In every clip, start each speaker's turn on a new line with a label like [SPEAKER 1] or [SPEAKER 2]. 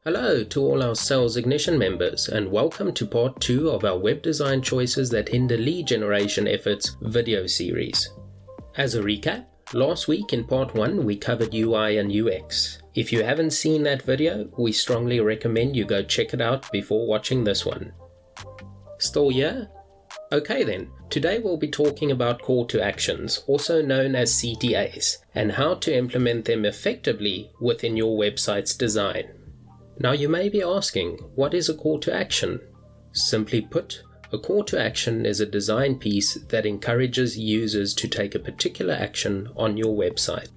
[SPEAKER 1] Hello to all our Sales Ignition members and welcome to part 2 of our Web Design Choices That Hinder Lead Generation Efforts video series. As a recap, last week in part 1 we covered UI and UX. If you haven't seen that video, we strongly recommend you go check it out before watching this one. Still here? Okay then, today we'll be talking about call to actions, also known as CTAs, and how to implement them effectively within your website's design. Now you may be asking, what is a call to action? Simply put, a call to action is a design piece that encourages users to take a particular action on your website.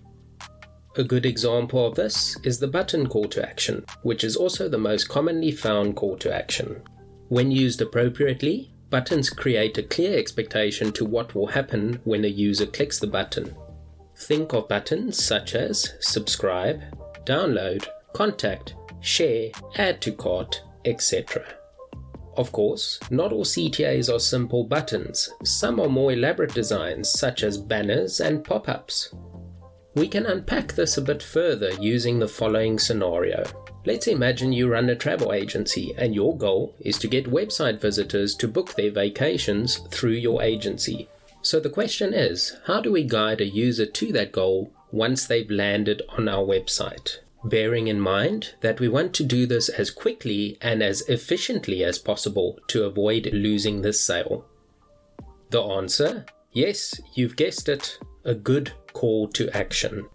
[SPEAKER 1] A good example of this is the button call to action, which is also the most commonly found call to action. When used appropriately, buttons create a clear expectation to what will happen when a user clicks the button. Think of buttons such as subscribe, download, contact, share, add to cart, etc. Of course, not all CTAs are simple buttons. Some are more elaborate designs such as banners and pop-ups. We can unpack this a bit further using the following scenario. Let's imagine you run a travel agency and your goal is to get website visitors to book their vacations through your agency. So the question is, how do we guide a user to that goal once they've landed on our website? Bearing in mind that we want to do this as quickly and as efficiently as possible to avoid losing this sale. The answer? Yes, you've guessed it, a good call to action.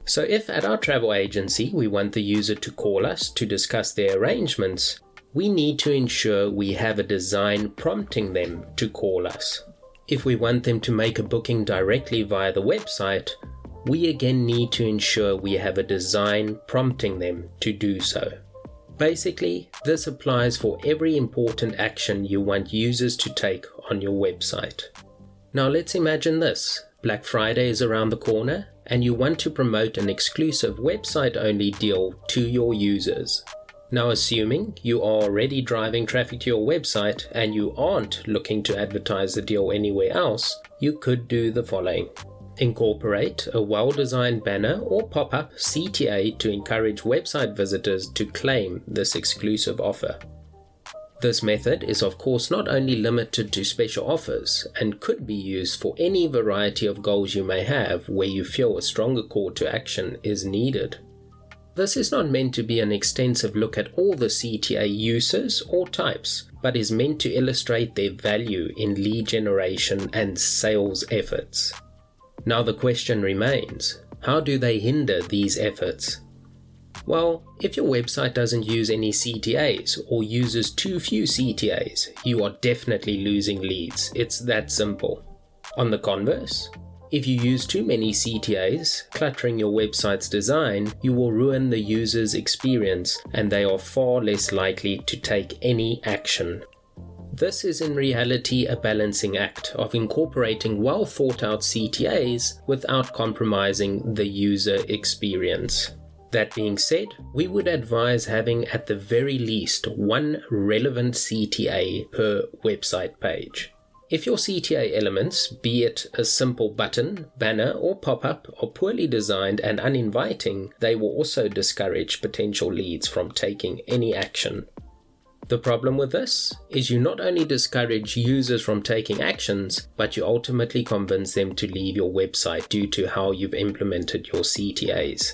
[SPEAKER 1] So if at our travel agency we want the user to call us to discuss their arrangements, we need to ensure we have a design prompting them to call us. If we want them to make a booking directly via the website, we again need to ensure we have a design prompting them to do so. Basically, this applies for every important action you want users to take on your website. Now let's imagine this. Black Friday is around the corner and you want to promote an exclusive website-only deal to your users. Now assuming you are already driving traffic to your website and you aren't looking to advertise the deal anywhere else, you could do the following. Incorporate a well-designed banner or pop-up CTA to encourage website visitors to claim this exclusive offer. This method is of course not only limited to special offers and could be used for any variety of goals you may have where you feel a stronger call to action is needed. This is not meant to be an extensive look at all the CTA uses or types, but is meant to illustrate their value in lead generation and sales efforts. Now the question remains, how do they hinder these efforts? Well, if your website doesn't use any CTAs or uses too few CTAs, you are definitely losing leads. It's that simple. On the converse, if you use too many CTAs, cluttering your website's design, you will ruin the user's experience and they are far less likely to take any action. This is in reality a balancing act of incorporating well thought out CTAs without compromising the user experience. That being said, we would advise having at the very least one relevant CTA per website page. If your CTA elements, be it a simple button, banner or pop-up, are poorly designed and uninviting, they will also discourage potential leads from taking any action. The problem with this is you not only discourage users from taking actions, but you ultimately convince them to leave your website due to how you've implemented your CTAs.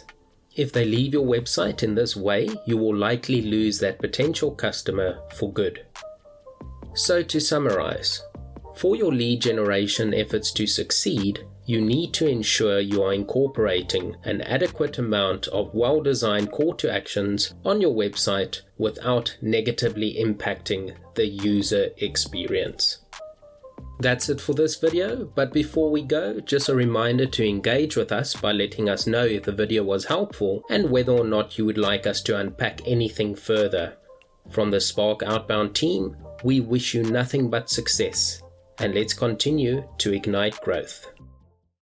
[SPEAKER 1] If they leave your website in this way, you will likely lose that potential customer for good. So to summarize, for your lead generation efforts to succeed, you need to ensure you are incorporating an adequate amount of well-designed call to actions on your website without negatively impacting the user experience. That's it for this video, but before we go, just a reminder to engage with us by letting us know if the video was helpful and whether or not you would like us to unpack anything further. From the Spark Outbound team, we wish you nothing but success, and let's continue to ignite growth.